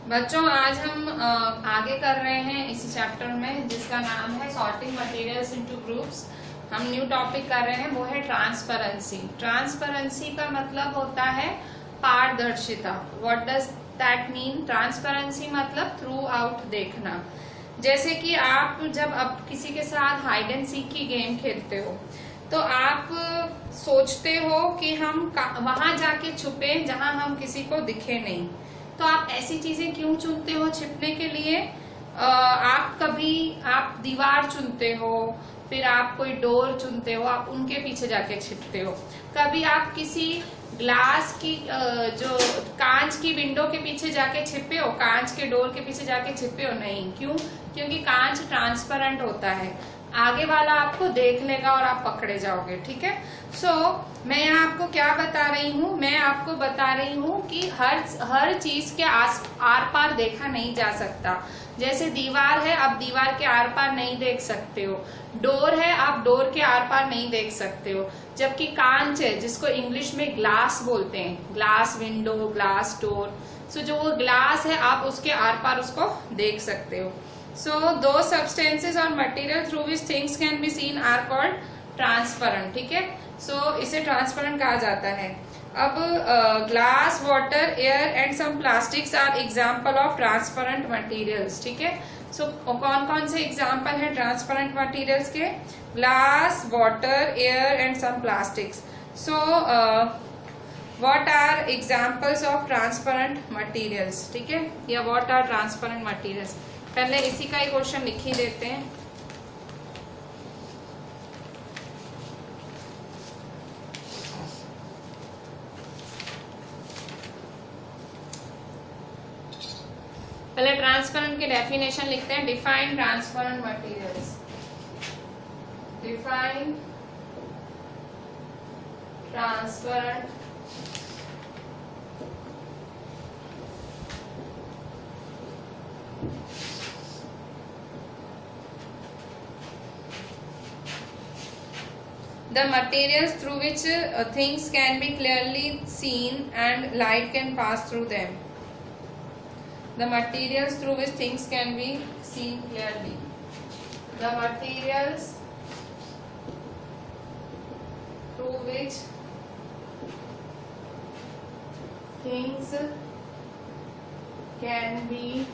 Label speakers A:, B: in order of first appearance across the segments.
A: बच्चों आज हम आगे कर रहे हैं इसी चैप्टर में जिसका नाम है सॉर्टिंग मटेरियल्स इनटू ग्रुप्स। हम न्यू टॉपिक कर रहे हैं, वो है ट्रांसपेरेंसी। ट्रांसपेरेंसी का मतलब होता है पारदर्शिता। What does that mean? Transparency मतलब थ्रू आउट देखना। जैसे कि आप जब अब किसी के साथ हाइड एंड सीक की गेम खेलते हो तो आप सोचते हो कि हम वहां जाके छुपे जहां हम किसी को दिखे नहीं। तो आप ऐसी चीजें क्यों चुनते हो छिपने के लिए? आप दीवार चुनते हो, फिर आप कोई डोर चुनते हो, आप उनके पीछे जाके छिपते हो। कभी आप किसी ग्लास की जो कांच की विंडो के पीछे जाके छिपे हो, कांच के डोर के पीछे जाके छिपे हो? नहीं। क्यों? क्योंकि कांच ट्रांसपेरेंट होता है, आगे वाला आपको देख लेगा और आप पकड़े जाओगे। ठीक है। सो मैं यहाँ आपको क्या बता रही हूँ? मैं आपको बता रही हूँ कि हर चीज के आर पार देखा नहीं जा सकता। जैसे दीवार है, आप दीवार के आर पार नहीं देख सकते हो। डोर है, आप डोर के आर पार नहीं देख सकते हो। जबकि कांच है, जिसको इंग्लिश में ग्लास बोलते हैं, ग्लास विंडो, ग्लास डोर। सो जो वो ग्लास है, आप उसके आर पार उसको देख सकते हो। So those substances or material through which things can be seen are called transparent। ठीक है। So इसे ट्रांसपेरेंट कहा जाता है। अब glass, water, air and some plastics are example of transparent materials. ठीक है। सो कौन कौन से एग्जाम्पल है ट्रांसपेरेंट मटेरियल्स के? Glass, water, air and some plastics. So what are examples of transparent materials? ठीक है, या व्हाट आर ट्रांसपेरेंट मटेरियल्स? पहले इसी का ही क्वेश्चन लिख ही देते हैं। पहले ट्रांसपेरेंट की डेफिनेशन लिखते हैं। Define transparent materials. Define transparent the materials through which things can be clearly seen and light can pass through them. The materials through which things can be seen clearly. The materials through which things can be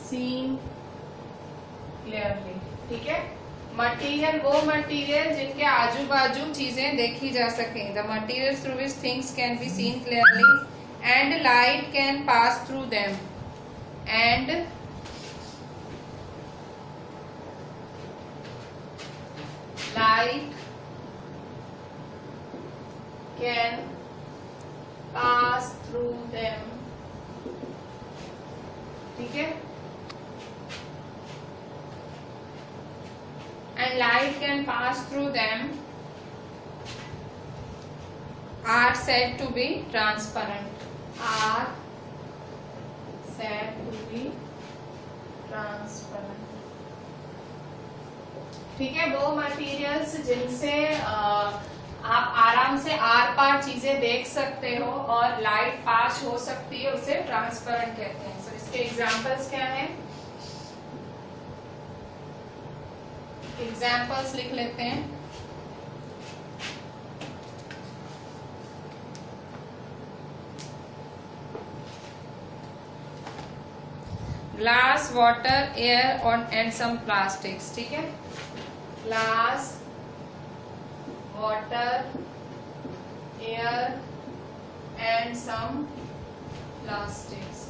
A: seen clearly। ठीक है। Material वो material जिनके आजू बाजू चीजें देखी जा सके। The material through which things can be scene clearly and light can pass through them. And light can pass through them. ठीक है। And light can pass through them are said to be transparent। Are said to be transparent। ठीक है। वो materials जिनसे आप आराम से are पार चीजें देख सकते हो और लाइट पास हो सकती है, उसे ट्रांसपेरेंट कहते हैं। So, इसके एग्जांपल्स क्या हैं? एग्जाम्पल्स लिख लेते हैं। ग्लास, वाटर, एयर और एंड सम प्लास्टिक्स। ठीक है। Glass, water, air and some plastics.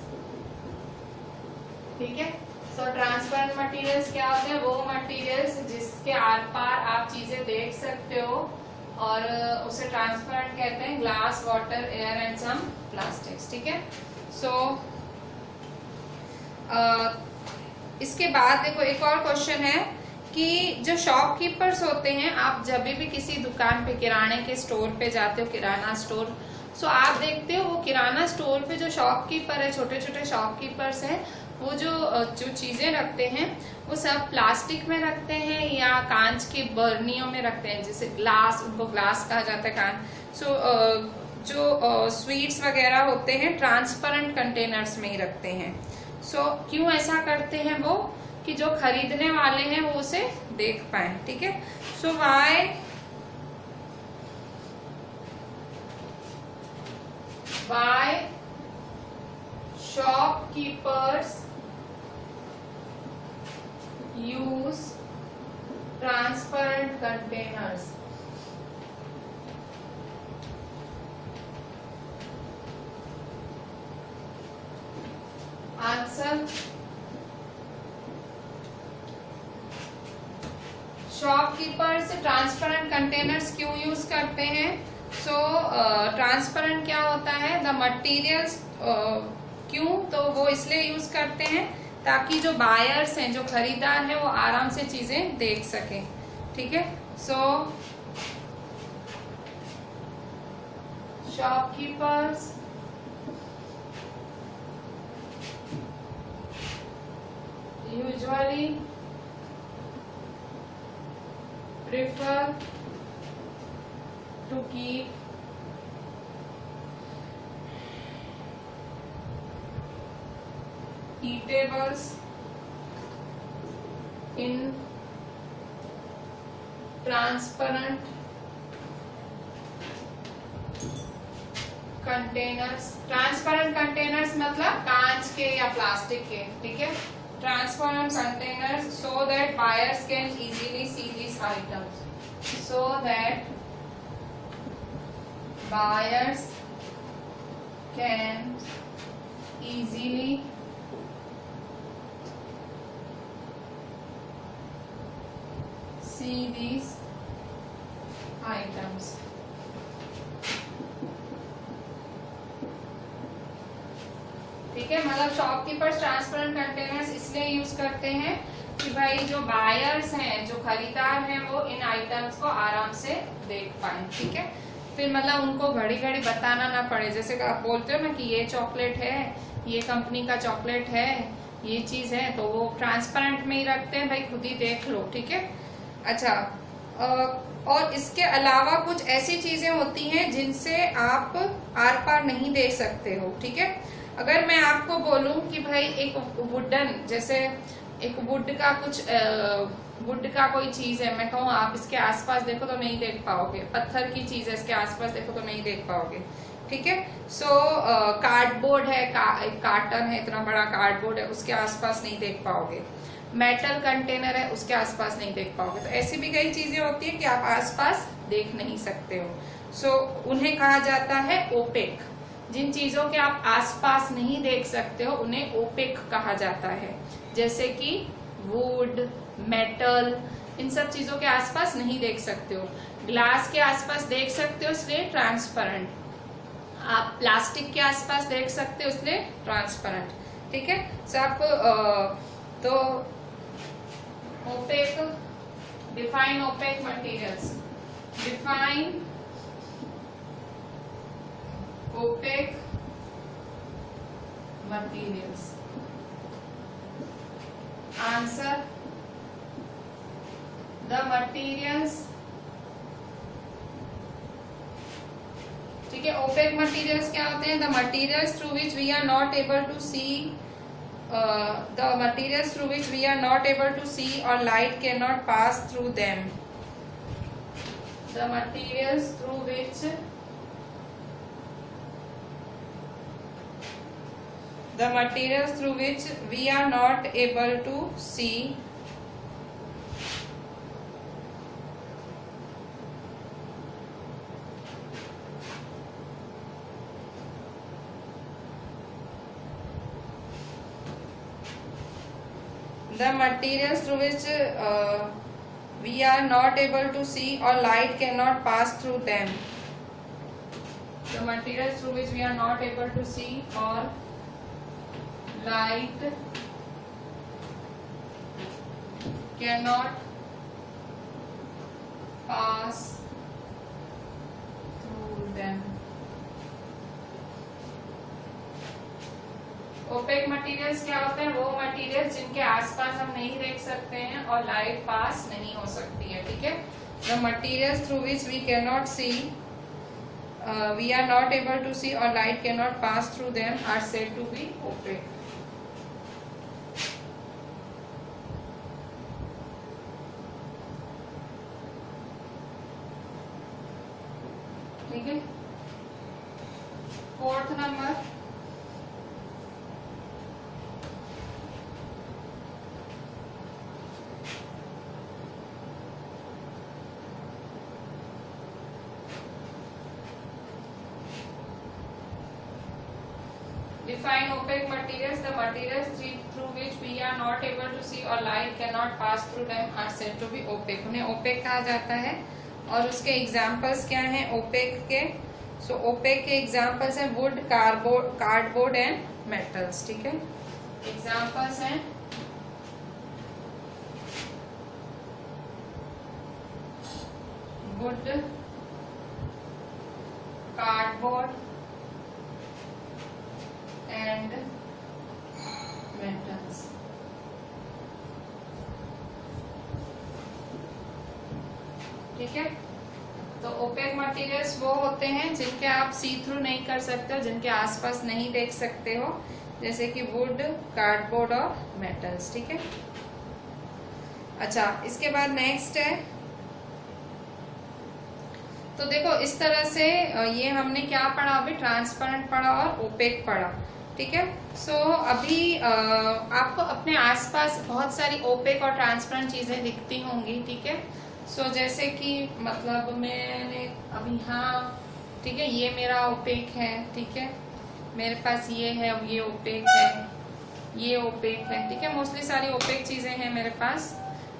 A: ठीक है। सो ट्रांसपेरेंट मटेरियल्स क्या होते हैं? वो मटेरियल्स जिसके आर पार आप चीजें देख सकते हो और उसे ट्रांसपेरेंट कहते हैं। Glass, water, air and some plastics. ठीक है। सो इसके बाद देखो एक और क्वेश्चन है कि जो शॉपकीपर्स होते हैं, आप जब भी किसी दुकान पे, किराने के स्टोर पे जाते हो, किराना स्टोर, सो आप देखते हो वो किराना स्टोर पे जो शॉपकीपर है, छोटे छोटे शॉपकीपर्स हैं, वो जो चीजें रखते हैं वो सब प्लास्टिक में रखते हैं या कांच की बर्नियों में रखते हैं। जैसे ग्लास, उनको ग्लास कहा जाता है। कांच। सो जो स्वीट्स वगैरह होते हैं ट्रांसपेरेंट कंटेनर्स में ही रखते हैं। सो क्यों ऐसा करते हैं वो, कि जो खरीदने वाले हैं वो उसे देख पाए, ठीक है। सो why shopkeepers use transparent containers? Answer, shopkeepers transparent containers क्यों यूज करते हैं? सो ट्रांसपेरेंट क्या होता है, द मटेरियल्स, क्यों, तो वो इसलिए यूज करते हैं ताकि जो बायर्स हैं, जो खरीदार हैं, वो आराम से चीजें देख सकें, ठीक है। So shopkeepers usually prefer to keep eatables in transparent containers. Transparent containers मतलब कांच के या प्लास्टिक के, ठीक है। Transparent containers so that buyers can easily see this items, so that buyers can easily see these items. ठीक है, मतलब शॉपकीपर्स ट्रांसपेरेंट कंटेनर्स इसलिए यूज करते हैं कि भाई जो बायर्स हैं, जो खरीदार हैं, वो इन आइटम्स को आराम से देख पाए, ठीक है। फिर मतलब उनको घड़ी घड़ी बताना ना पड़े, जैसे आप बोलते हो ना कि ये चॉकलेट है, ये कंपनी का चॉकलेट है, ये चीज है, तो वो ट्रांसपेरेंट में ही रखते हैं, भाई खुद ही देख लो, ठीक है। अच्छा, और इसके अलावा कुछ ऐसी चीजें होती हैं जिनसे आप आर पार नहीं देख सकते हो, ठीक है। अगर मैं आपको बोलूं कि भाई एक वुडन, जैसे एक वुड का कुछ वुड का कोई चीज है, मैं कहूँ आप इसके आसपास देखो तो नहीं देख पाओगे, पत्थर की चीज है, इसके आसपास देखो तो नहीं देख पाओगे, ठीक है। सो कार्डबोर्ड है, एक कार्टन है, इतना बड़ा कार्डबोर्ड है, उसके आसपास नहीं देख पाओगे। मेटल कंटेनर है, उसके आसपास नहीं देख पाओगे। तो ऐसी भी कई चीजें होती है कि आप आसपास देख नहीं सकते हो। सो उन्हें कहा जाता है ओपेक। जिन चीजों के आप आसपास नहीं देख सकते हो उन्हें ओपेक कहा जाता है, जैसे कि वुड, मेटल, इन सब चीजों के आसपास नहीं देख सकते हो। ग्लास के आसपास देख सकते हो, इसलिए ट्रांसपेरेंट। आप प्लास्टिक के आसपास देख सकते हो, इसलिए ट्रांसपेरेंट, ठीक है। सब तो opaque, define opaque materials, define opaque materials. Answer, the materials, ठीक है। opaque materials क्या होते हैं? The materials through which we are not able to see, the materials through which we are not able to see or light cannot pass through them. The materials through which we are not able to see or light cannot pass through them. The materials through which we are not able to see or light cannot pass through them. Opaque materials क्या होते हैं? वो materials जिनके आसपास हम नहीं देख सकते हैं और लाइट पास नहीं हो सकती है, ठीक है। The materials through which we cannot see we are not able to see or light cannot pass through them are said to be opaque. ठीक है। Fourth number, define opaque materials. The materials through which we are not able to see or light cannot pass through them are said to be opaque. उन्हें opaque कहा जाता है। और उसके examples क्या हैं ओपेक के? सो ओपेक के एग्जाम्पल्स हैं वुड, कार्डबोर्ड एंड मेटल्स। ठीक है, एग्जाम्पल्स हैं वुड, कार्डबोर्ड एंड मेटल्स। ठीक है, तो ओपेक मटेरियल्स वो होते हैं जिनके आप सी थ्रू नहीं कर सकते हो, जिनके आसपास नहीं देख सकते हो, जैसे कि वुड, कार्डबोर्ड और मेटल्स। ठीक है, अच्छा इसके बाद नेक्स्ट है, तो देखो इस तरह से ये हमने क्या पढ़ा अभी, ट्रांसपेरेंट पढ़ा और ओपेक पढ़ा। ठीक है, सो अभी आपको अपने आसपास बहुत सारी ओपेक और ट्रांसपेरेंट चीजें दिखती होंगी। ठीक है, सो जैसे कि मतलब मैंने अभी, हाँ ठीक है, ये मेरा ओपेक है। ठीक है, मेरे पास ये है, ये ओपेक है, ये ओपेक है। ठीक है, मोस्टली सारी ओपेक चीजें हैं मेरे पास।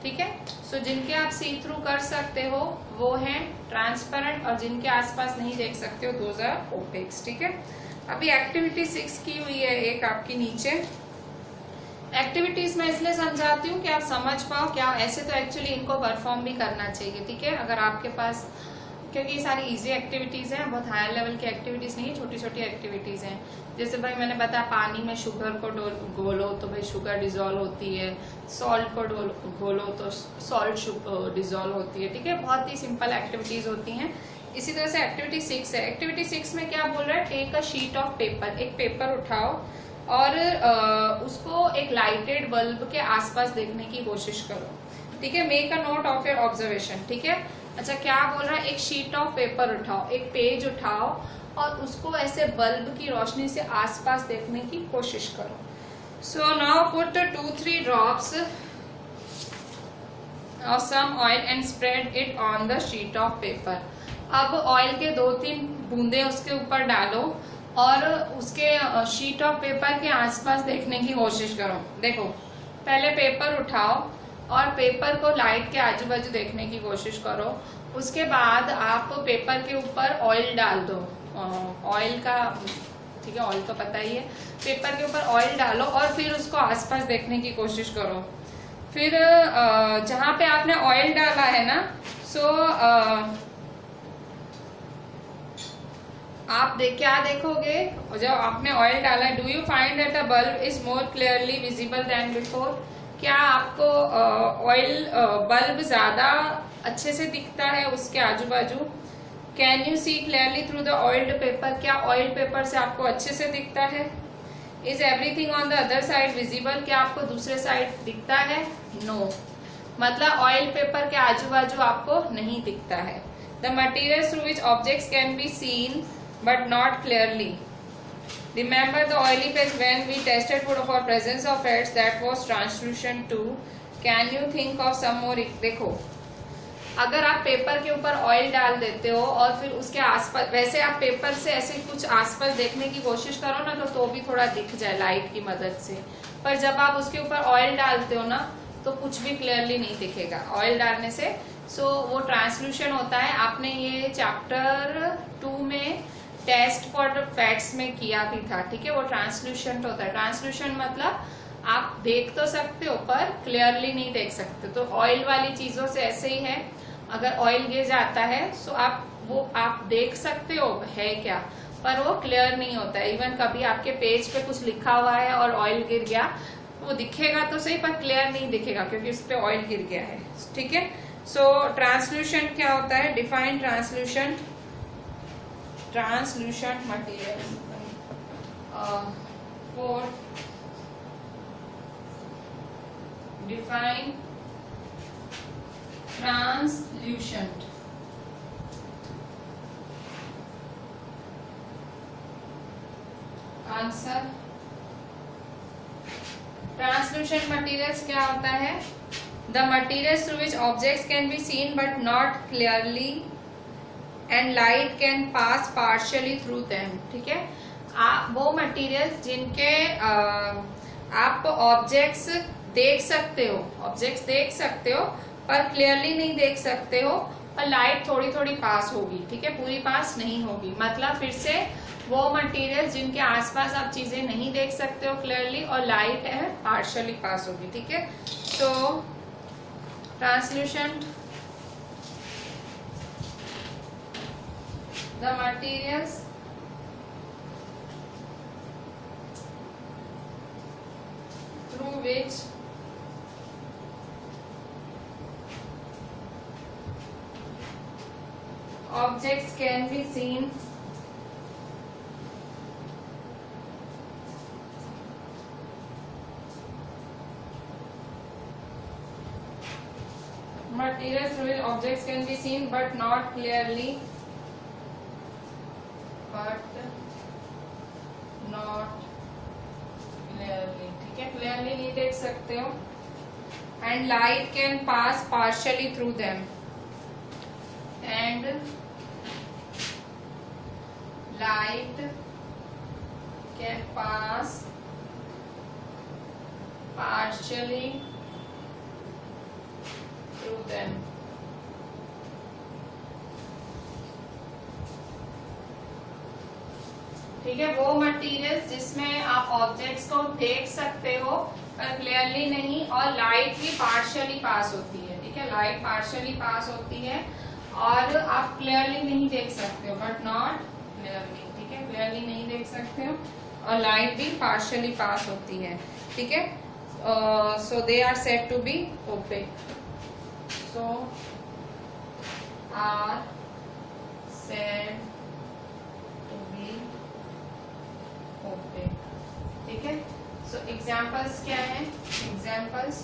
A: ठीक है, सो जिनके आप सी थ्रू कर सकते हो वो हैं ट्रांसपेरेंट, और जिनके आसपास नहीं देख सकते हो दोज आर ओपेक्स। ठीक है, अभी एक्टिविटी 6 की हुई है एक आपकी नीचे। एक्टिविटीज मैं इसलिए समझाती हूँ कि आप समझ पाओ क्या, ऐसे तो एक्चुअली इनको परफॉर्म भी करना चाहिए। ठीक है, अगर आपके पास, क्योंकि ये सारी इजी एक्टिविटीज हैं, बहुत हायर लेवल की एक्टिविटीज नहीं है, छोटी छोटी एक्टिविटीज हैं। जैसे भाई मैंने बताया पानी में शुगर को घोलो तो भाई शुगर डिजोल्व होती है, सॉल्ट को घोलो तो सॉल्ट डिजोल्व होती है। ठीक है, बहुत ही सिंपल एक्टिविटीज होती हैं। इसी तरह से एक्टिविटी 6 है। एक्टिविटी 6 में क्या बोल रहा है, take a sheet of paper, एक पेपर उठाओ और उसको एक लाइटेड बल्ब के आसपास देखने की कोशिश करो। ठीक है, make a note of your observation. ठीक है, अच्छा क्या बोल रहा है, एक शीट ऑफ पेपर उठाओ, एक पेज उठाओ और उसको ऐसे बल्ब की रोशनी से आसपास देखने की कोशिश करो। So now put 2-3 drops of some oil and spread it on the sheet of paper. अब ऑयल के 2-3 बूंदे उसके ऊपर डालो और उसके शीट ऑफ पेपर के आसपास देखने की कोशिश करो। देखो पहले पेपर उठाओ और पेपर को लाइट के आजू बाजू देखने की कोशिश करो। उसके बाद आप पेपर के ऊपर ऑयल डाल दो, ऑयल का, ठीक है ऑयल तो पता ही है, पेपर के ऊपर ऑयल डालो और फिर उसको आसपास देखने की कोशिश करो। फिर जहां पे आपने ऑयल डाला है ना, सो आप क्या देखोगे जब आपने ऑयल डाला है, do you find that a bulb is more clearly visible than before? क्या आपको ऑयल बल्ब ज्यादा अच्छे से दिखता है उसके आजू बाजू? Can you see clearly through the oiled paper? क्या ऑयल पेपर से आपको अच्छे से दिखता है? Is everything on the other side visible? क्या आपको दूसरे साइड दिखता है? नो, मतलब ऑयल पेपर के आजू बाजू आपको नहीं दिखता है। The material through which objects can be scene but not clearly. Remember the oily page when we tested for presence of fats that was translucent too. Can you think of some more? देखो अगर आप paper के ऊपर oil डाल देते हो और फिर उसके आसपास, वैसे आप पेपर से ऐसे कुछ आसपास देखने की कोशिश करो ना तो भी थोड़ा दिख जाए लाइट की मदद से, पर जब आप उसके ऊपर ऑयल डालते हो ना तो कुछ भी क्लियरली नहीं दिखेगा ऑयल डालने से। सो वो ट्रांसल्यूशन होता है। आपने ये चैप्टर 2 में टेस्ट फॉर फैट्स में किया भी था। ठीक है, वो ट्रांसल्यूशन होता है। ट्रांसल्यूशन मतलब आप देख तो सकते हो पर क्लियरली नहीं देख सकते। तो ऑयल वाली चीजों से ऐसे ही है, अगर ऑयल गिर जाता है तो आप देख सकते हो है क्या, पर वो क्लियर नहीं होता है। इवन कभी आपके पेज पे कुछ लिखा हुआ है और ऑयल गिर गया, वो दिखेगा तो सही पर क्लियर नहीं दिखेगा क्योंकि उस पर ऑयल गिर गया है। ठीक है, सो ट्रांसल्यूशन क्या होता है? Define translucent. translucent materials. Four, define translucent. Answer, translucent materials क्या होता है? The materials through which objects can be seen but not clearly and light can pass partially through them. ठीक है, वो मटेरियल्स जिनके आप ऑब्जेक्ट्स देख सकते हो पर क्लियरली नहीं देख सकते हो, और लाइट थोड़ी थोड़ी पास होगी। ठीक है, पूरी पास नहीं होगी। मतलब फिर से वो मटेरियल जिनके आसपास आप चीजें नहीं देख सकते हो क्लियरली, और लाइट है पार्शियली पास होगी। ठीक है, तो translucent, the materials through which objects can be seen materials through which objects can be seen but not clearly, ठीक है, क्लियरली नहीं देख सकते हो, and light can pass partially through them, and light can pass partially through them. ठीक है, वो materials जिसमें आप ऑब्जेक्ट्स को देख सकते हो पर क्लियरली नहीं, और लाइट भी पार्शियली पास होती है। ठीक है, लाइट पार्शियली पास होती है और आप क्लियरली नहीं देख सकते हो, बट नॉट क्लियरली। ठीक है, क्लियरली नहीं देख सकते हो, और लाइट भी पार्शियली पास होती है। ठीक है, so they are said to be opaque. So are said to be opaque. ठीक है, सो एग्जाम्पल्स क्या है? एग्जाम्पल्स,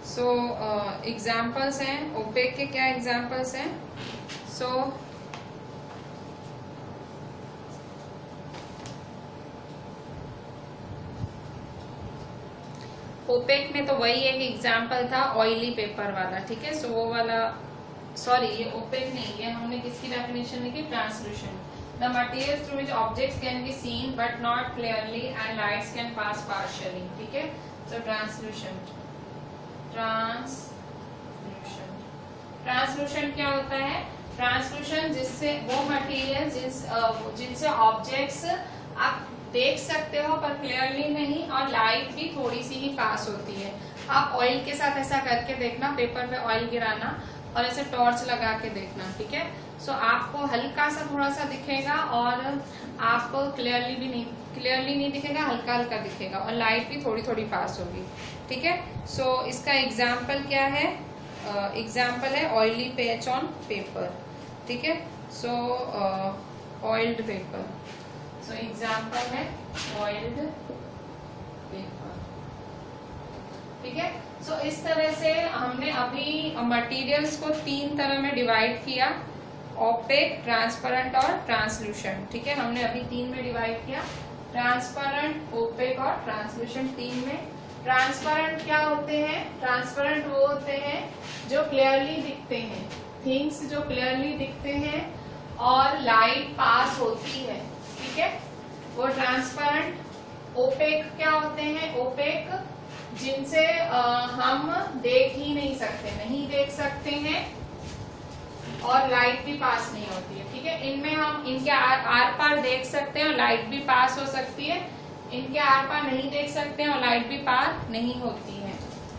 A: सो एग्जाम्पल्स हैं ओपेक के। क्या एग्जाम्पल्स हैं? सो ओपेक में तो वही एक एग्जाम्पल था ऑयली पेपर वाला। ठीक है, सो वो वाला, सॉरी ये ओपेक नहीं, ये हमने किसकी डेफिनेशन लिखी? Translucent. The materials through which objects can be seen but not clearly and lights can pass partially. ठीक है, सो ट्रांसल्यूशेंट। ट्रांसल्यूशेंट क्या होता है? ट्रांसल्यूशन जिससे वो मटेरियल जिनसे ऑब्जेक्ट्स आप देख सकते हो पर क्लियरली नहीं, और लाइट भी थोड़ी सी ही पास होती है। आप ऑयल के साथ ऐसा करके देखना, पेपर पे ऑयल गिराना और ऐसे टॉर्च लगा के देखना। ठीक है, सो आपको हल्का सा थोड़ा सा दिखेगा और आपको क्लियरली नहीं दिखेगा, हल्का हल्का दिखेगा, और लाइट भी थोड़ी थोड़ी पास होगी। ठीक है, सो इसका एग्जाम्पल क्या है? एग्जाम्पल है ऑयली पैच ऑन पेपर। ठीक है, सो ऑयल्ड पेपर। सो एग्जाम्पल है ऑयल्ड पेपर। ठीक है, सो इस तरह से हमने अभी मटेरियल्स को 3 तरह में डिवाइड किया, ओपेक, ट्रांसपेरेंट और ट्रांसल्यूशेंट। ठीक है, हमने अभी 3 में डिवाइड किया, ट्रांसपेरेंट, ओपेक और ट्रांसल्यूशेंट 3 में। ट्रांसपेरेंट क्या होते हैं? ट्रांसपेरेंट वो होते हैं जो क्लियरली दिखते हैं, थिंग्स जो क्लियरली दिखते हैं और लाइट पास होती है। ठीक है, वो ट्रांसपेरेंट। ओपेक क्या होते हैं? ओपेक जिनसे हम देख ही नहीं सकते हैं और लाइट भी पास नहीं होती है। ठीक है, इनमें हम इनके आर पार देख सकते हैं और लाइट भी पास हो सकती है, इनके आर पार नहीं देख सकते हैं और लाइट भी पार नहीं होती है।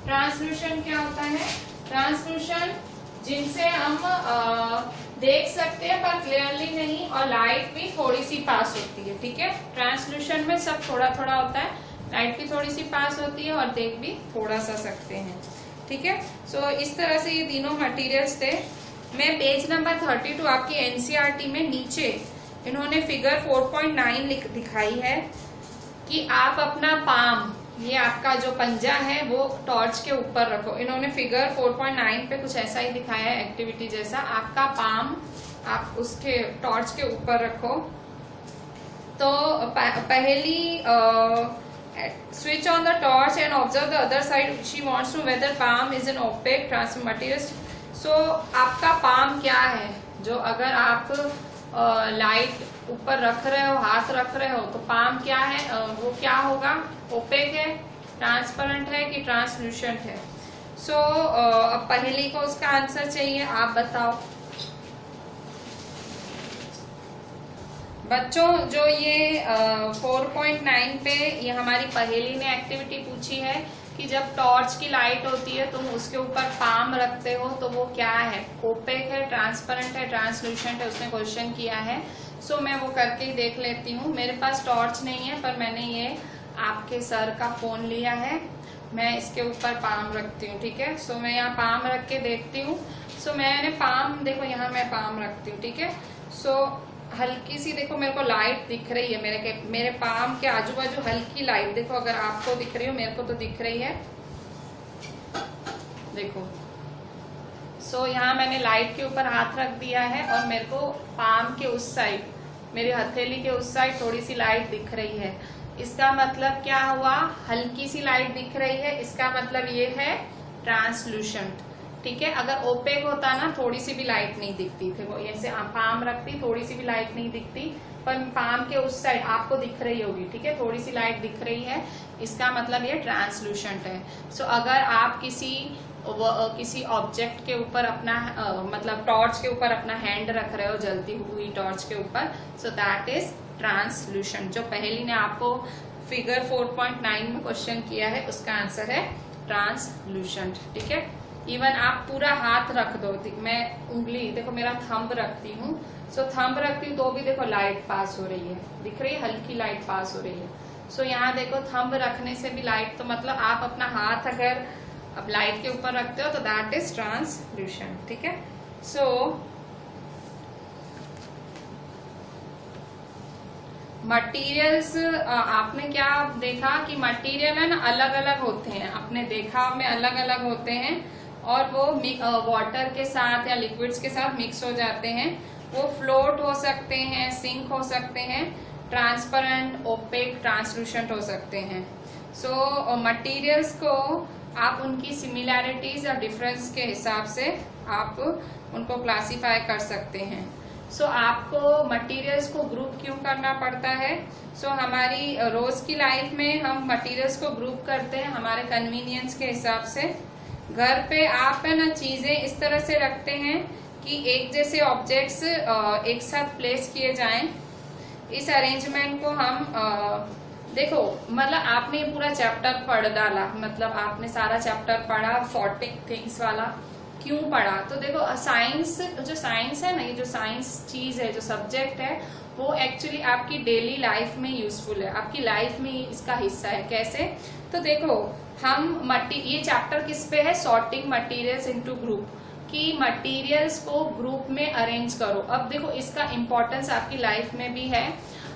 A: ट्रांसल्यूशन क्या होता है? ट्रांसल्यूशन जिनसे हम देख सकते हैं पर क्लियरली नहीं, और लाइट भी थोड़ी सी पास होती है। ठीक है, ट्रांसल्यूशन में सब थोड़ा थोड़ा होता है, लाइट भी थोड़ी सी पास होती है और देख भी थोड़ा सा सकते हैं। ठीक है, सो इस तरह से ये तीनों मटेरियल्स थे। मैं पेज नंबर 32 आपकी एनसीईआरटी में नीचे इन्होंने फिगर 4.9 दिखाई है कि आप अपना पाम, ये आपका जो पंजा है वो टॉर्च के ऊपर रखो। इन्होंने फिगर 4.9 पे कुछ ऐसा ही दिखाया है एक्टिविटी जैसा। आपका पाम आप उसके टॉर्च के ऊपर रखो। तो पहली switch on the torch and observe the other side. She wants to know whether palm is an opaque transparent material. So आपका पाम क्या है, जो अगर आप लाइट ऊपर रख रहे हो, हाथ रख रहे हो, तो पाम क्या है, वो क्या होगा, ओपेक है, ट्रांसपेरेंट है कि ट्रांसल्यूसेंट है। सो अब पहली को उसका आंसर चाहिए, आप बताओ बच्चों। जो ये 4.9 पे ये हमारी पहेली ने एक्टिविटी पूछी है कि जब टॉर्च की लाइट होती है तुम उसके ऊपर पाम रखते हो तो वो क्या है, ओपेक है, ट्रांसपेरेंट है, ट्रांसल्यूसेंट है, उसने क्वेश्चन किया है। सो मैं वो करके ही देख लेती हूँ। मेरे पास टॉर्च नहीं है पर मैंने ये आपके सर का फोन लिया है, मैं इसके ऊपर पाम रखती हूँ। ठीक है, सो मैं यहाँ पाम रख के देखती हूँ। सो मैंने पाम, देखो यहाँ मैं पाम रखती हूँ। ठीक है, सो हल्की सी देखो मेरे को लाइट दिख रही है, मेरे पाम के आजू बाजू हल्की लाइट देखो, अगर आपको दिख रही हो, मेरे को तो दिख रही है, देखो। सो यहाँ मैंने लाइट के ऊपर हाथ रख दिया है और मेरे को पाम के उस साइड, मेरी हथेली के उस साइड थोड़ी सी लाइट दिख रही है। इसका मतलब क्या हुआ, हल्की सी लाइट दिख रही है, इसका मतलब ये है ट्रांसल्यूसेंट। ठीक है, अगर ओपेक होता ना थोड़ी सी भी लाइट नहीं दिखती थी, वो ऐसे पाम रखती थोड़ी सी भी लाइट नहीं दिखती, पर पाम के उस साइड आपको दिख रही होगी। ठीक है, थोड़ी सी लाइट दिख रही है, इसका मतलब ये ट्रांसल्यूसेंट है। सो अगर आप किसी ऑब्जेक्ट के ऊपर अपना मतलब टॉर्च के ऊपर अपना हैंड रख रहे हो, जलती हुई टॉर्च के ऊपर, सो दैट इज ट्रांसल्यूसेंट। जो पहली ने आपको फिगर 4.9 में क्वेश्चन किया है उसका आंसर है ट्रांसल्यूसेंट। ठीक है, इवन आप पूरा हाथ रख दो, मैं उंगली देखो मेरा थंब रखती हूँ, सो थंब रखती हूँ तो भी देखो लाइट पास हो रही है, दिख रही है, हल्की लाइट पास हो रही है। सो यहाँ देखो थंब रखने से भी लाइट, तो मतलब आप अपना हाथ अगर अब लाइट के ऊपर रखते हो तो दैट इज ट्रांसल्यूसेंट। ठीक है, सो मटीरियल्स, आपने क्या देखा कि मटीरियल है ना अलग अलग होते हैं, आपने देखा में अलग अलग होते हैं और वो वाटर के साथ या लिक्विड्स के साथ मिक्स हो जाते हैं। वो फ्लोट हो सकते हैं, सिंक हो सकते हैं, ट्रांसपेरेंट, ओपेक, ट्रांसल्यूसेंट हो सकते हैं। सो मटीरियल्स को आप उनकी सिमिलैरिटीज या डिफरेंस के हिसाब से आप उनको क्लासीफाई कर सकते हैं। सो आपको मटेरियल्स को ग्रुप क्यों करना पड़ता है, सो हमारी रोज की लाइफ में हम मटेरियल्स को ग्रुप करते हैं हमारे कन्वीनियंस के हिसाब से। घर पे आप है ना चीजें इस तरह से रखते हैं कि एक जैसे ऑब्जेक्ट्स एक साथ प्लेस किए जाएं। इस अरेंजमेंट को हम देखो, मतलब आपने पूरा चैप्टर पढ़ डाला, मतलब आपने सारा चैप्टर पढ़ा, सॉर्टिंग थिंग्स वाला क्यों पढ़ा, तो देखो साइंस, जो साइंस है ना, ये जो साइंस चीज है, जो सब्जेक्ट है, वो एक्चुअली आपकी डेली लाइफ में यूजफुल है, आपकी लाइफ में इसका हिस्सा है। कैसे, तो देखो हम ये चैप्टर किस पे है, सॉर्टिंग मटेरियल्स इनटू ग्रुप, कि मटेरियल्स को ग्रुप में अरेंज करो। अब देखो इसका इम्पोर्टेंस आपकी लाइफ में भी है।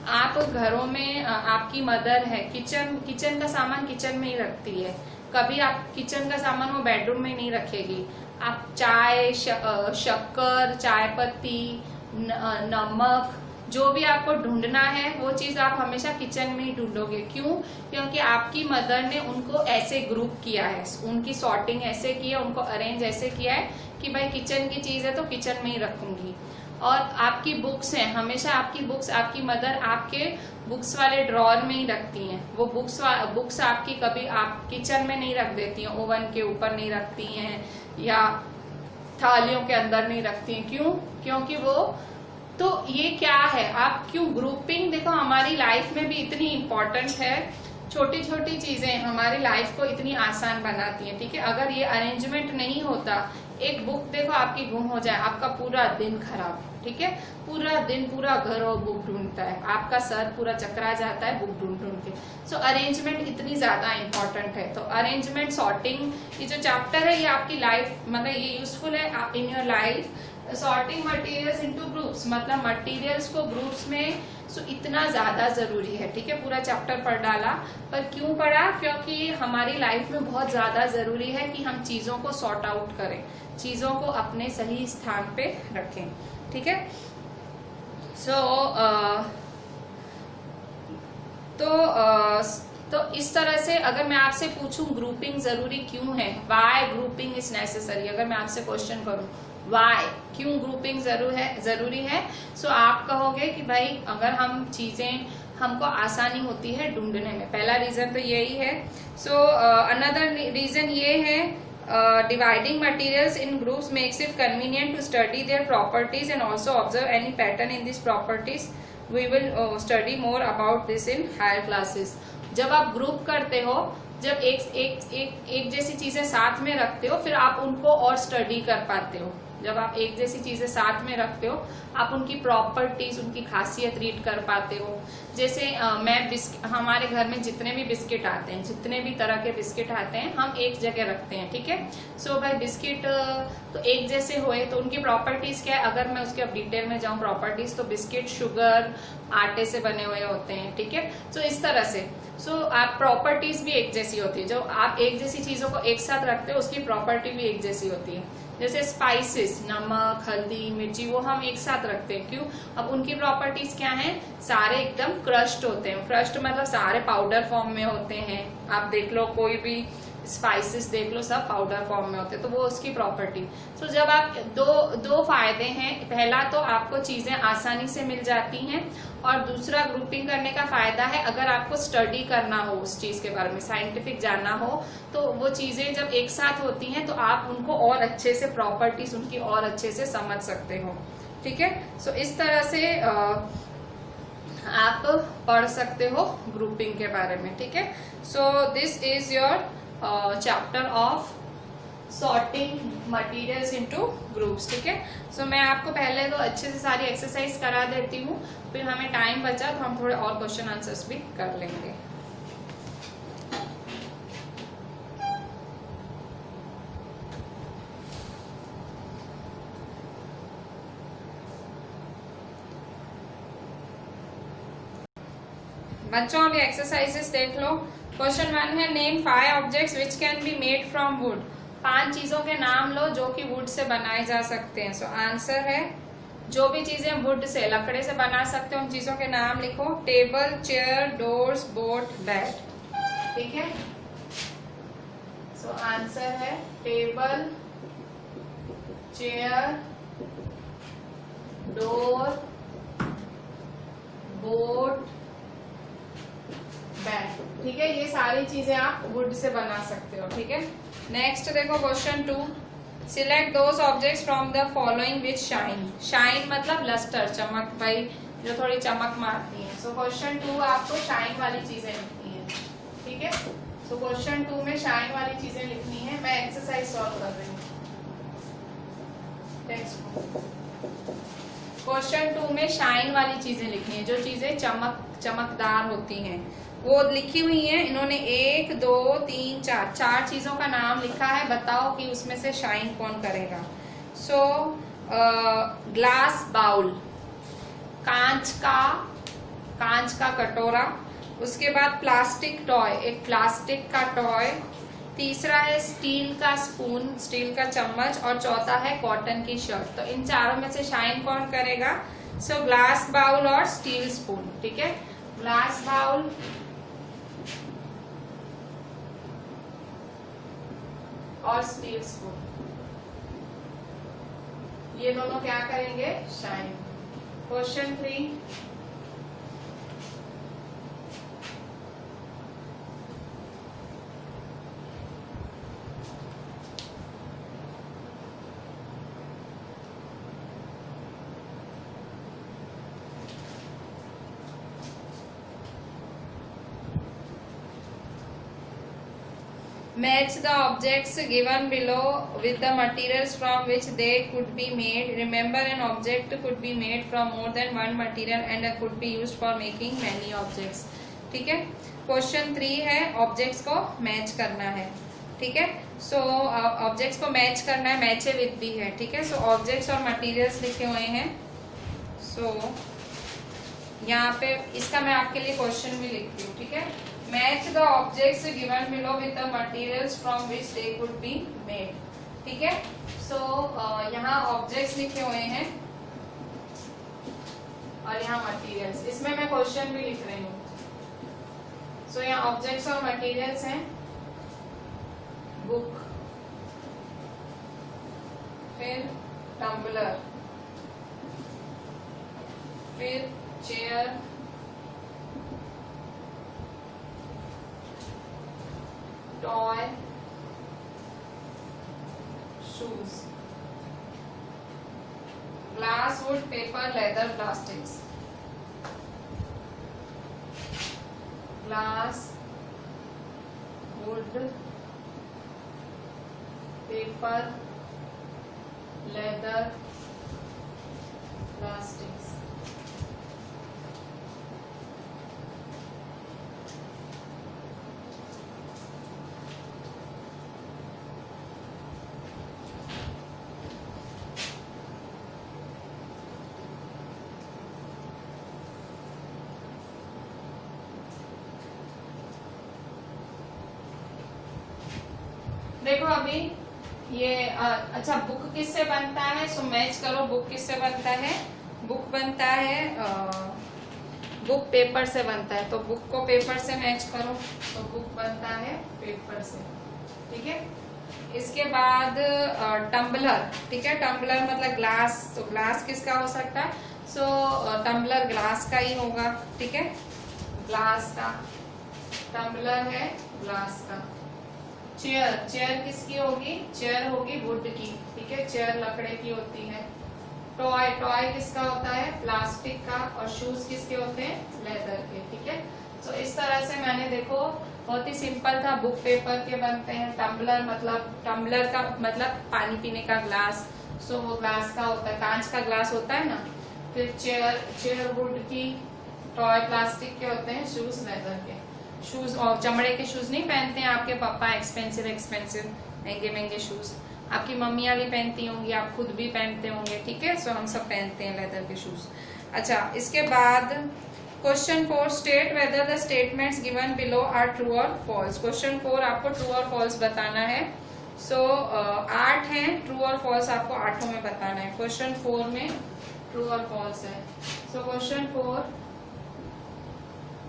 A: आप घरों में, आपकी मदर है, किचन का सामान किचन में ही रखती है, कभी आप किचन का सामान वो बेडरूम में नहीं रखेगी। आप चाय, शक्कर, चाय पत्ती, नमक, जो भी आपको ढूंढना है वो चीज आप हमेशा किचन में ही ढूंढोगे। क्यों, क्योंकि आपकी मदर ने उनको ऐसे ग्रुप किया है, उनकी सॉर्टिंग ऐसे की है, उनको अरेंज ऐसे किया है कि भाई किचन की चीज है तो किचन में ही रखूंगी। और आपकी बुक्स हैं, हमेशा आपकी बुक्स आपकी मदर आपके बुक्स वाले ड्रॉअर में ही रखती हैं। वो बुक्स आपकी कभी आप किचन में नहीं रख देती हैं, ओवन के ऊपर नहीं रखती हैं या थालियों के अंदर नहीं रखती हैं। क्यों, क्योंकि वो, तो ये क्या है, आप क्यों ग्रुपिंग, देखो हमारी लाइफ में भी इतनी इम्पोर्टेंट है। छोटी छोटी चीजें हमारी लाइफ को इतनी आसान बनाती हैं, ठीक है। अगर ये अरेंजमेंट नहीं होता, एक बुक देखो आपकी गुम हो जाए, आपका पूरा दिन खराब, ठीक है। पूरा दिन पूरा घर और बुक ढूंढता है, आपका सर पूरा चकरा जाता है बुक ढूंढ ढूंढ के। सो अरेंजमेंट इतनी ज्यादा इंपॉर्टेंट है। तो अरेंजमेंट, सॉर्टिंग, ये जो चैप्टर है ये आपकी लाइफ मतलब ये यूजफुल है in your life. Sorting materials into groups, मतलब मटेरियल्स को ग्रुप्स में, सो इतना ज्यादा जरूरी है, ठीक है। पूरा चैप्टर पढ़ डाला, पर क्यों पढ़ा? क्योंकि हमारी लाइफ में बहुत ज्यादा जरूरी है कि हम चीजों को सॉर्ट आउट करें, चीजों को अपने सही स्थान पे रखें, ठीक है। तो इस तरह से अगर मैं आपसे पूछूं ग्रुपिंग जरूरी क्यों है, वाई ग्रुपिंग इज नेसेसरी, अगर मैं आपसे क्वेश्चन करूं वाई, क्यों ग्रुपिंग जरूरी है, सो आप कहोगे कि भाई अगर हम चीजें, हमको आसानी होती है ढूंढने में, पहला रीजन तो यही है। सो अनदर रीजन ये है, dividing materials in groups makes it convenient to study their properties and also observe any pattern in these properties. We will study more about this in higher classes. जब आप group करते हो, जब एक जैसी चीजें साथ में रखते हो, फिर आप उनको और स्टडी कर पाते हो। जब आप एक जैसी चीजें साथ में रखते हो, आप उनकी प्रॉपर्टीज, उनकी खासियत रीड कर पाते हो। जैसे हमारे घर में जितने भी बिस्किट आते हैं, जितने भी तरह के बिस्किट आते हैं, हम एक जगह रखते हैं, ठीक है। सो भाई बिस्किट तो एक जैसे हुए, तो उनकी प्रॉपर्टीज क्या है? अगर मैं उसके अब डिटेल में जाऊं प्रॉपर्टीज, तो बिस्किट शुगर, आटे से बने हुए होते हैं, ठीक है। सो इस तरह से आप प्रॉपर्टीज भी एक जैसी होती है। जो आप एक जैसी चीजों को एक साथ रखते हो, उसकी प्रॉपर्टी भी एक जैसी होती है। जैसे स्पाइसेस, नमक, हल्दी, मिर्ची, वो हम एक साथ रखते हैं, क्यों? अब उनकी प्रॉपर्टीज क्या हैं? सारे एकदम क्रश्ड होते हैं। क्रश्ड मतलब सारे पाउडर फॉर्म में होते हैं। आप देख लो, कोई भी स्पाइसेस देख लो, सब पाउडर फॉर्म में होते हैं, तो वो उसकी प्रॉपर्टी। सो जब आप दो फायदे हैं, पहला तो आपको चीजें आसानी से मिल जाती हैं, और दूसरा ग्रुपिंग करने का फायदा है, अगर आपको स्टडी करना हो उस चीज के बारे में, साइंटिफिक जानना हो, तो वो चीजें जब एक साथ होती हैं तो आप उनको और अच्छे से, प्रॉपर्टीज उनकी और अच्छे से समझ सकते हो, ठीक है। सो इस तरह से आप पढ़ सकते हो ग्रुपिंग के बारे में, ठीक है। So this is your chapter of sorting materials into groups, ठीक है। सो मैं आपको पहले तो अच्छे से सारी एक्सरसाइज करा देती हूँ, फिर हमें टाइम बचा तो हम थोड़े और क्वेश्चन आंसर्स भी कर लेंगे। बच्चों अब एक्सरसाइजेस देख लो। क्वेश्चन 1 है, name 5 objects which can be made from would. 5 चीजों के नाम लो जो कि वुड से बनाए जा सकते हैं। सो आंसर है, जो भी चीजें वुड से, लकड़े से बना सकते हो, उन चीजों के नाम लिखो। Table, chair, doors, boat, bed, ठीक है। सो आंसर है table, chair, door, boat, bed, ठीक है। ये सारी चीजें आप वुड से बना सकते हो, ठीक है। नेक्स्ट देखो question 2, select those objects from the following which shine. Shine मतलब लस्टर, चमक, भाई जो थोड़ी चमक मारती है। सो क्वेश्चन 2 आपको शाइन वाली चीजें लिखनी है, ठीक है। सो क्वेश्चन 2 में शाइन वाली चीजें लिखनी है। मैं एक्सरसाइज सॉल्व कर रही हूँ। क्वेश्चन 2 में शाइन वाली चीजें लिखनी है, जो चीजें चमकदार होती हैं, वो लिखी हुई है। इन्होंने 1 2 3 4 चीजों का नाम लिखा है। बताओ कि उसमें से शाइन कौन करेगा। सो ग्लास बाउल, कांच का कटोरा। उसके बाद प्लास्टिक टॉय, एक प्लास्टिक का टॉय। तीसरा है स्टील का स्पून, स्टील का चम्मच। और चौथा है कॉटन की शर्ट। तो इन चारों में से शाइन कौन करेगा? सो ग्लास बाउल और स्टील स्पून, ठीक है। ग्लास बाउल और स्टील स्पून, ये दोनों क्या करेंगे? Shine. Question 3, Match the objects given below with the materials from which they could be made. Remember, an object could be made from more than one material and could be used for making many objects. ठीक है, question 3 है, objects को match करना है. ठीक है, सो objects को match करना है, मैचे विद भी है. ठीक है, सो ऑब्जेक्ट्स और मटेरियल्स लिखे हुए हैं. सो यहाँ पे इसका मैं आपके लिए क्वेश्चन भी लिखती हूँ. ठीक है, match the objects given below with the materials from which they could be made. ठीक है, सो यहाँ ऑब्जेक्ट्स लिखे हुए हैं और यहाँ मटेरियल्स. इसमें मैं क्वेश्चन भी लिख रही हूँ. सो यहाँ ऑब्जेक्ट्स और मटेरियल्स हैं. बुक, फिर टम्बलर, फिर chair, toy, shoes, glass, would, paper, leather, plastics. Glass, would, paper, leather, plastics. देखो अभी ये अच्छा, बुक किससे बनता है? सो मैच करो, बुक किससे बनता है? बुक बनता है बुक पेपर से बनता है. तो बुक को पेपर से मैच करो, तो बुक बनता है पेपर से. ठीक है, इसके बाद टम्बलर. ठीक है, टम्बलर मतलब ग्लास. तो ग्लास किसका हो सकता है? सो टम्बलर ग्लास का ही होगा. ठीक है, ग्लास का. टम्बलर है ग्लास का. चेयर, चेयर किसकी होगी? चेयर होगी वुड की. ठीक है, चेयर लकड़े की होती है. टॉय, टॉय किसका होता है? प्लास्टिक का. और शूज किसके होते हैं? लेदर के. ठीक है, तो इस तरह से मैंने देखो बहुत ही सिंपल था. बुक पेपर के बनते हैं. टम्बलर मतलब, टम्बलर का मतलब पानी पीने का ग्लास. सो वो ग्लास का होता है, कांच का ग्लास होता है ना. फिर चेयर, चेयर वुड की. टॉय प्लास्टिक के होते हैं. शूज लेदर के. शूज और चमड़े के शूज नहीं पहनते हैं आपके पापा, एक्सपेंसिव एक्सपेंसिव महंगे महंगे शूज. आपकी मम्मियाँ भी पहनती होंगी, आप खुद भी पहनते होंगे. ठीक है, सो हम सब पहनते हैं लेदर के शूज. अच्छा, इसके बाद question 4, state whether the statements given below are true और फॉल्स. क्वेश्चन 4 आपको ट्रू और फॉल्स बताना है. सो 8 है, ट्रू और फॉल्स आपको 8 में बताना है. क्वेश्चन 4 में ट्रू और फॉल्स है. सो क्वेश्चन 4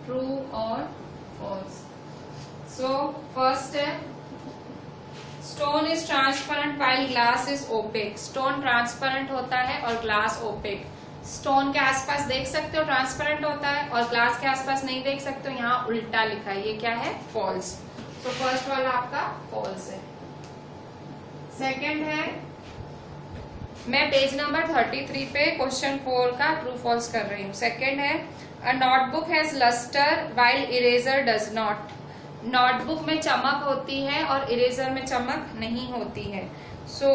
A: ट्रू और false. So first है, stone is transparent while glass is opaque. Stone transparent होता है और glass opaque. Stone के आसपास देख सकते हो ट्रांसपेरेंट होता है और ग्लास के आसपास नहीं देख सकते हो. यहाँ उल्टा लिखा है, ये क्या है? false. So फर्स्ट वाला आपका false है. सेकंड है, मैं पेज नंबर 33 पे क्वेश्चन 4 का ट्रू फॉल्स कर रही हूँ. सेकंड है, A notebook has luster while eraser does not. Notebook में चमक होती है और इरेजर में चमक नहीं होती है. सो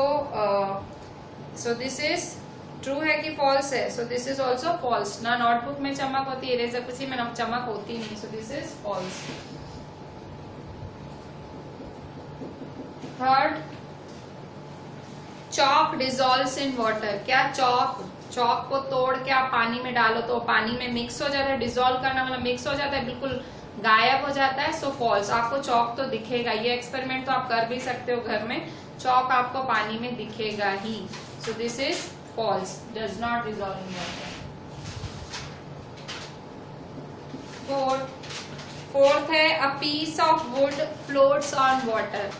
A: दिस इज ट्रू है कि फॉल्स है? So this is also false. ना नोटबुक में चमक होती है, इरेजर किसी में चमक होती नहीं. So this is false. Third, chalk dissolves in water. क्या चॉक को तोड़ के आप पानी में डालो तो पानी में मिक्स हो जाता है. डिजोल्व करना मतलब मिक्स हो जाता है, बिल्कुल गायब हो जाता है. सो फॉल्स. आपको चॉक तो दिखेगा. ये एक्सपेरिमेंट तो आप कर भी सकते हो घर में. चॉक आपको पानी में दिखेगा ही. So this is false. Does not dissolve in water. Fourth है, a piece of wood floats on water.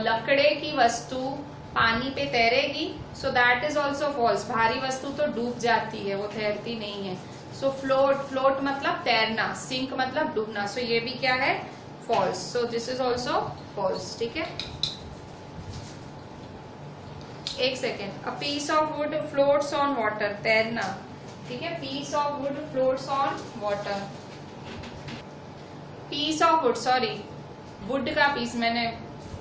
A: लकड़े की वस्तु पानी पे तैरेगी. So that is also false. भारी वस्तु तो डूब जाती है, वो तैरती नहीं है. सो फ्लोट मतलब तैरना, सिंक मतलब डूबना. सो ये भी क्या है? False. So this is also false. ठीक है, एक second. A piece of wood floats on water, तैरना. ठीक है, piece of wood floats on water. Piece of wood, sorry, wood का पीस, मैंने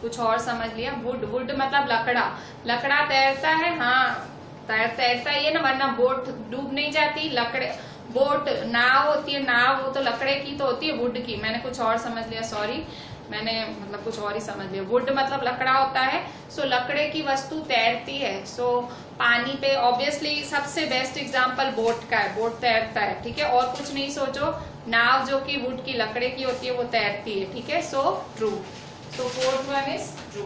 A: कुछ और समझ लिया। वुड, वुड मतलब लकड़ा, लकड़ा तैरता है, हाँ तैरता ही है ना, वरना बोट डूब नहीं जाती। लकड़े, बोट नाव होती है, नाव वो तो लकड़े की तो होती है, वुड की मैंने कुछ और समझ लिया, सॉरी, मैंने मतलब कुछ और ही समझ लिया। वुड मतलब लकड़ा होता है। सो लकड़े की वस्तु तैरती है। सो पानी पे ऑब्वियसली सबसे बेस्ट एग्जांपल बोट का है, बोट तैरता है, ठीक है, और कुछ नहीं सोचो। नाव जो कि वुड की लकड़े की होती है वो तैरती है, ठीक है। So true, so fourth one is true.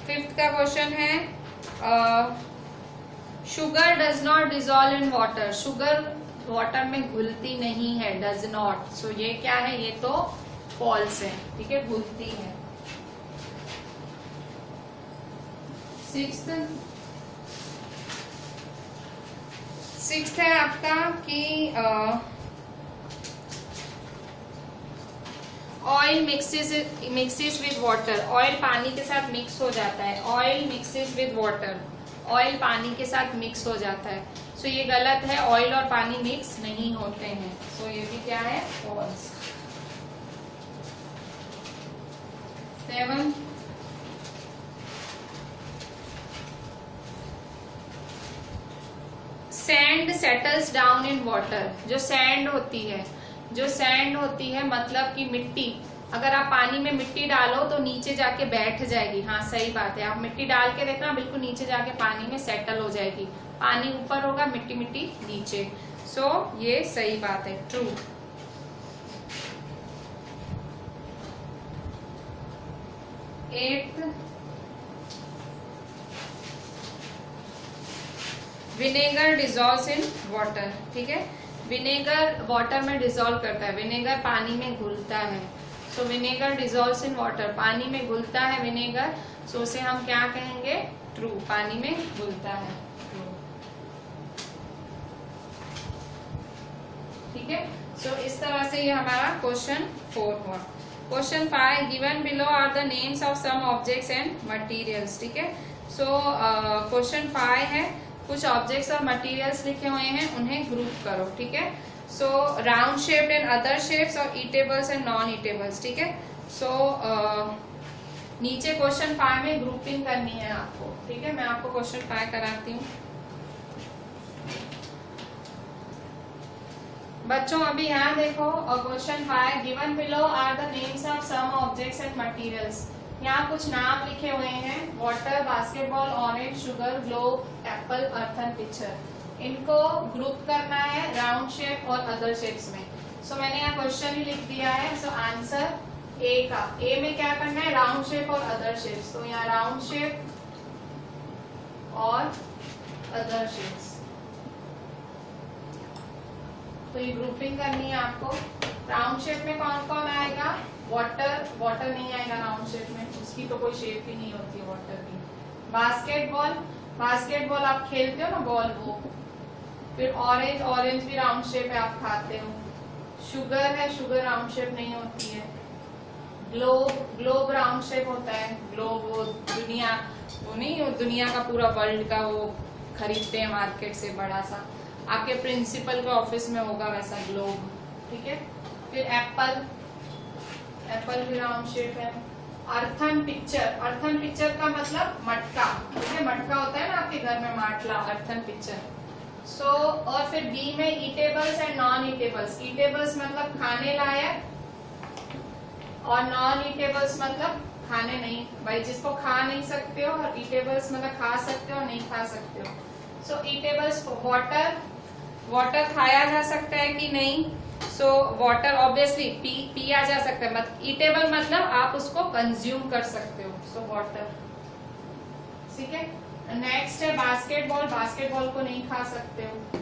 A: Fifth का क्वेश्चन है sugar does not dissolve in water. Sugar water में घुलती नहीं है, डज नॉट। सो ये क्या है, ये तो फॉल्स है, ठीक है, घुलती है। सिक्स्थ है आपका कि oil mixes with water. Oil पानी के साथ मिक्स हो जाता है। Oil mixes with water, oil पानी के साथ मिक्स हो जाता है। सो ये गलत है, ऑयल और पानी मिक्स नहीं होते हैं। सो ये भी क्या है, false. 7 sand settles down in water. जो सैंड होती है, जो सैंड होती है मतलब कि मिट्टी, अगर आप पानी में मिट्टी डालो तो नीचे जाके बैठ जाएगी। हाँ सही बात है, आप मिट्टी डाल के देखना, बिल्कुल नीचे जाके पानी में सेटल हो जाएगी। पानी ऊपर होगा, मिट्टी मिट्टी नीचे। सो ये सही बात है, true. 8 vinegar dissolves in water, ठीक है। विनेगर वाटर में डिजोल्व करता है, विनेगर पानी में घुलता है। सो विनेगर डिजोल्व्स इन वाटर, पानी में घुलता है विनेगर। सो उसे हम क्या कहेंगे, ट्रू, पानी में घुलता है, ट्रू, ठीक है। सो इस तरह से ये हमारा क्वेश्चन 4 हुआ। Question 5 given below are the names of some objects and materials, ठीक है। सो क्वेश्चन 5 है, कुछ ऑब्जेक्ट्स और मटेरियल्स लिखे हुए हैं, उन्हें ग्रुप करो, ठीक है। सो round shaped and other shapes और ईटेबल्स एंड नॉन ईटेबल्स, ठीक है। सो नीचे क्वेश्चन 5 में ग्रुपिंग करनी है आपको, ठीक है। मैं आपको क्वेश्चन 5 कराती हूँ बच्चों। अभी यहाँ देखो, और question 5 given below are the names of some objects and materials. यहाँ कुछ नाम लिखे हुए हैं, water, basketball, orange, sugar, globe, apple, earthen, picture. इनको ग्रुप करना है राउंड शेप और अदर शेप्स में। सो मैंने यहाँ क्वेश्चन ही लिख दिया है। सो आंसर ए का, ए में क्या करना है, राउंड शेप और अदर शेप्स। तो यहाँ राउंड शेप और अदर शेप्स, तो ये ग्रुपिंग करनी है आपको। राउंड शेप में कौन कौन आएगा, वाटर, वाटर नहीं आएगा राउंड शेप में, उसकी तो कोई शेप ही नहीं होती है वाटर की। बास्केटबॉल, बास्केटबॉल आप खेलते हो ना, बॉल वो। फिर ऑरेंज, ऑरेंज भी राउंड शेप है, आप खाते हो। शुगर है, शुगर राउंड शेप नहीं होती है। ग्लोब, ग्लोब राउंड शेप होता है। ग्लोब वो दुनिया, वो नहीं, वो दुनिया का पूरा वर्ल्ड का वो खरीदते हैं मार्केट से, बड़ा सा, आपके प्रिंसिपल के ऑफिस में होगा वैसा ग्लोब, ठीक है। फिर एप्पल, एप्पल भी राउंड शेप है। अर्थन पिक्चर, अर्थन पिक्चर का मतलब मटका, ठीक है, मटका होता है ना आपके घर में, माटला, अर्थन पिक्चर। सो और फिर बी में eatables and non eatables. Eatables मतलब खाने लायक, और नॉन ईटेबल्स मतलब खाने नहीं, भाई जिसको खा नहीं सकते हो, और ईटेबल्स मतलब खा सकते हो, नहीं खा सकते हो। सो ईटेबल्स, वाटर, वाटर खाया जा सकता है कि नहीं। सो वाटर ऑब्वियसली पिया जा सकता है, मत ईटेबल मतलब आप उसको कंज्यूम कर सकते हो। सो वाटर, ठीक है। नेक्स्ट है बास्केटबॉल, बास्केटबॉल को नहीं खा सकते हो।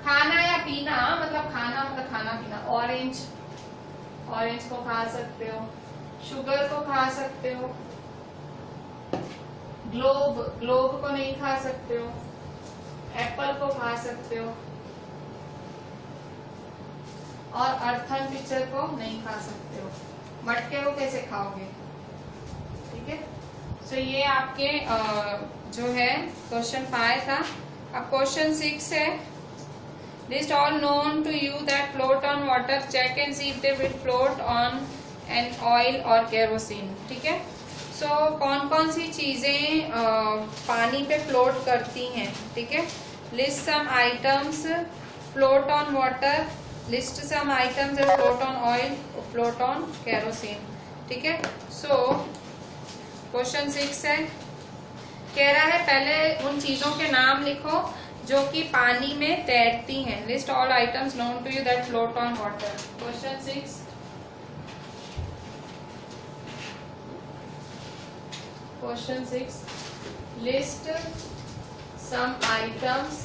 A: खाना या पीना मतलब खाना, मतलब खाना पीना। ऑरेंज, ऑरेंज को खा सकते हो। शुगर को खा सकते हो। ग्लोब, ग्लोब को नहीं खा सकते हो। एप्पल को खा सकते हो, और अर्थन पिक्चर को नहीं खा सकते हो। मटके को कैसे खाओगे, ठीक है। सो ये आपके जो है क्वेश्चन 5 था। अब क्वेश्चन 6 है, list all known to you that float on water, check and see if they will float on an oil और केरोसिन। ठीक है, सो कौन कौन सी चीजें पानी पे फ्लोट करती हैं। ठीक है, list some items float on water, list some items that float on oil, float on kerosene. ठीक है, सो क्वेश्चन 6 है, कह रहा है पहले उन चीजों के नाम लिखो जो कि पानी में तैरती हैं। List all items known to you that float on water. Question 6, question 6, list some items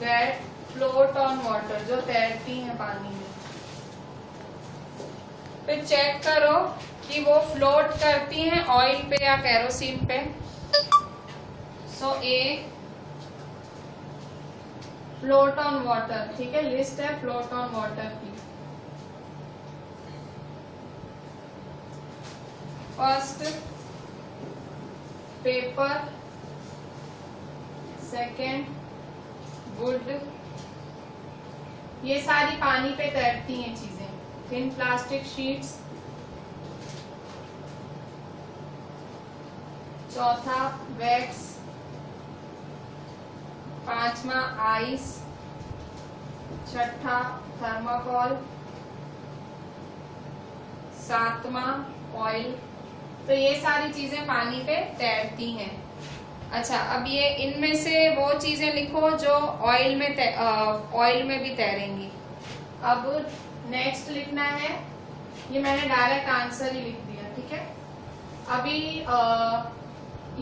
A: that float on water, जो तैरती हैं पानी में। फिर चेक करो कि वो फ्लोट करती हैं ऑयल पे या केरोसिन पे। सो ए फ्लोट ऑन वाटर। ठीक है, लिस्ट है फ्लोट ऑन वाटर की। फर्स्ट पेपर, सेकेंड वुड, ये सारी पानी पे तैरती हैं चीजें। थिन प्लास्टिक शीट्स, चौथा वैक्स, पांचवा आइस, छठा थर्माकोल, सातवां ऑयल। तो ये सारी चीजें पानी पे तैरती हैं। अच्छा, अब ये इनमें से वो चीजें लिखो जो ऑयल में भी तैरेंगी। अब नेक्स्ट लिखना है, ये मैंने डायरेक्ट आंसर ही लिख दिया। ठीक है, अभी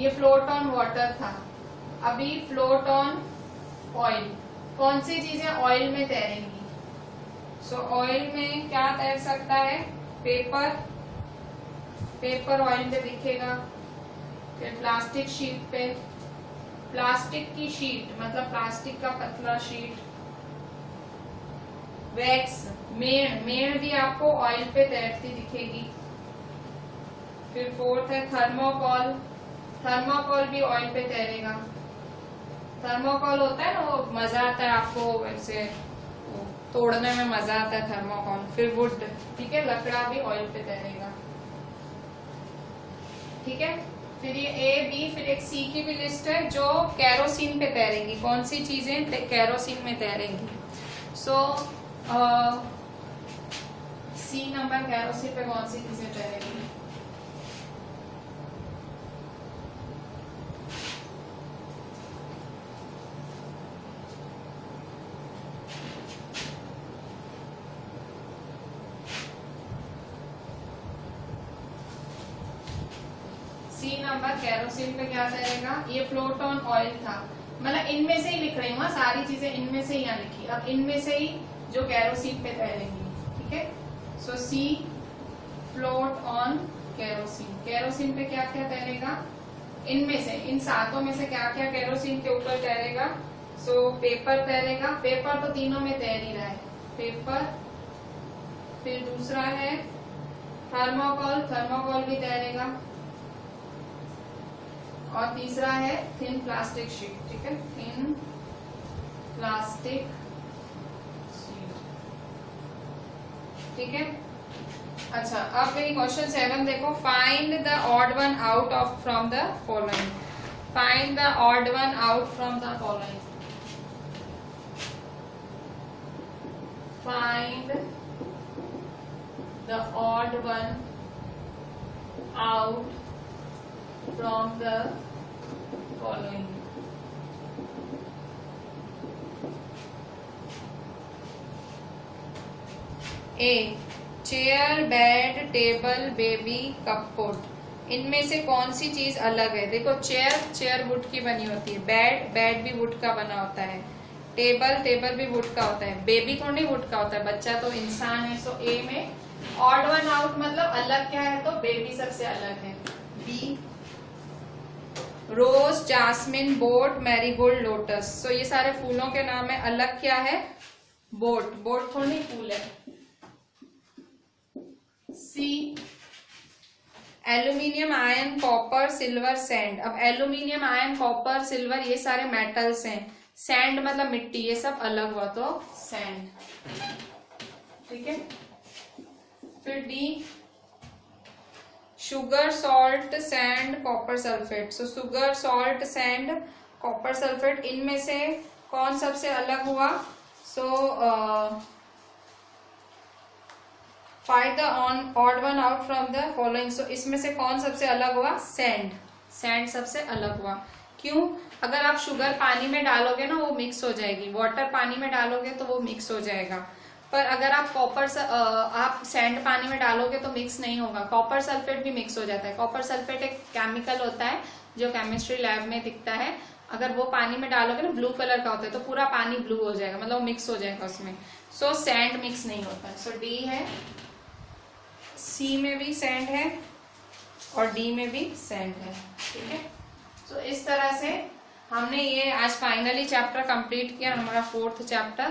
A: ये फ्लोट ऑन वाटर था, अभी फ्लोट ऑन ऑयल। कौन सी चीजें ऑयल में तैरेंगी? सो ऑयल में क्या तैर सकता है? पेपर, पेपर ऑयल पे दिखेगा। फिर प्लास्टिक शीट पे, प्लास्टिक की शीट मतलब प्लास्टिक का पतला शीट। वैक्स, मेण, मेण भी आपको ऑयल पे तैरती दिखेगी। फिर फोर्थ है थर्मोकॉल, थर्मोकॉल भी ऑयल पे तैरेगा। थर्मोकॉल होता है ना, वो मजा आता है आपको वैसे तोड़ने में, मजा आता है थर्मोकॉल। फिर वुड, ठीक है, लकड़ा भी ऑयल पे तैरेगा। ठीक है, फिर ये ए बी, फिर एक सी की भी लिस्ट है जो केरोसिन पे तैरेंगी। कौन सी चीजें केरोसिन में तैरेंगी? सो सी नंबर, केरोसिन पे कौन सी चीजें तैरेंगी? सी नंबर केरोसिन पे क्या तैरेगा? ये फ्लोट ऑन ऑयल था, मतलब इनमें से ही लिख रही हूँ, सारी चीजें इनमें से ही यहाँ लिखी। अब इनमें से ही जो केरोसिन पे तैरेंगी। ठीक है, सो सी फ्लोट ऑन केरोसिन। केरोसिन पे क्या क्या तैरेगा? इनमें से, इन सातों में से क्या क्या केरोसिन के ऊपर तैरेगा? So paper तैरेगा। पेपर तो तीनों में तैर ही रहा है, पेपर। फिर दूसरा है थर्मोकॉल, थर्मोकॉल भी तैरेगा। और तीसरा है थिन प्लास्टिक शीट। ठीक है, थिन प्लास्टिक शीट। ठीक है, अच्छा, अब मेरी क्वेश्चन 7 देखो। Find the odd one out of from the following. Find the odd one out from the following. Find the odd one out from the following. A, chair, bed, table, baby, cupboard. इनमें से कौन सी चीज अलग है? देखो, chair, chair would की बनी होती है। बेड, बेड भी वुड का बना होता है। टेबल, टेबल भी वुड का होता है। बेबी थोड़ी वुड का होता है, बच्चा तो इंसान है। सो ए में ऑड वन आउट मतलब अलग क्या है? तो बेबी सबसे अलग है। बी, रोज, जास्मिन, बोट, मैरीगोल्ड, लोटस। सो ये सारे फूलों के नाम है। अलग क्या है? बोट, बोट थोड़ी फूल है। C, aluminium, iron, copper, silver, sand. अब एल्यूमिनियम, आयरन, कॉपर, सिल्वर ये सारे मेटल्स हैं। सैंड मतलब मिट्टी, ये सब अलग हुआ तो सैंड, ठीक है। फिर D, sugar, salt, sand, copper sulphate. So sugar, salt, sand, copper sulphate, इनमें से कौन सबसे अलग हुआ? So find the odd one out from the following. So इसमें से कौन सबसे अलग हुआ? सैंड, सैंड सबसे अलग हुआ। क्यों? अगर आप शुगर पानी में डालोगे ना वो मिक्स हो जाएगी, वाटर पानी में डालोगे तो वो मिक्स हो जाएगा, पर अगर आप आप सैंड पानी में डालोगे तो मिक्स नहीं होगा। कॉपर सल्फेट भी मिक्स हो जाता है। कॉपर सल्फेट एक केमिकल होता है जो केमिस्ट्री लैब में दिखता है, अगर वो पानी में डालोगे ना ब्लू कलर का होता है तो पूरा पानी ब्लू हो जाएगा, मतलब मिक्स हो जाएगा उसमें। सो सैंड मिक्स नहीं होता है। सो डी है, सी में भी सैंड है और डी में भी सैंड है, ठीक है। तो इस तरह से हमने ये आज फाइनली चैप्टर कंप्लीट किया, हमारा 4th chapter.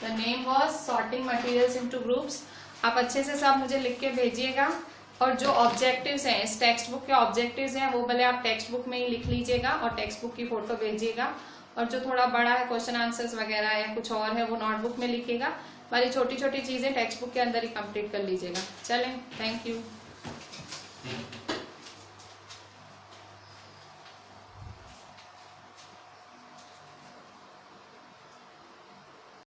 A: The name was sorting materials into groups. आप अच्छे से सब मुझे लिख के भेजिएगा, और जो ऑब्जेक्टिव्स हैं इस टेक्स्ट बुक के ऑब्जेक्टिव्स हैं वो भले आप टेक्स्ट बुक में ही लिख लीजिएगा और टेक्स्ट बुक की फोटो भेजिएगा, और जो थोड़ा बड़ा है क्वेश्चन आंसर्स वगैरह या कुछ और है वो नोटबुक में लिखिएगा। वाली छोटी छोटी चीजें टेक्स्ट बुक के अंदर ही कंप्लीट कर लीजिएगा। चलें, थैंक यू।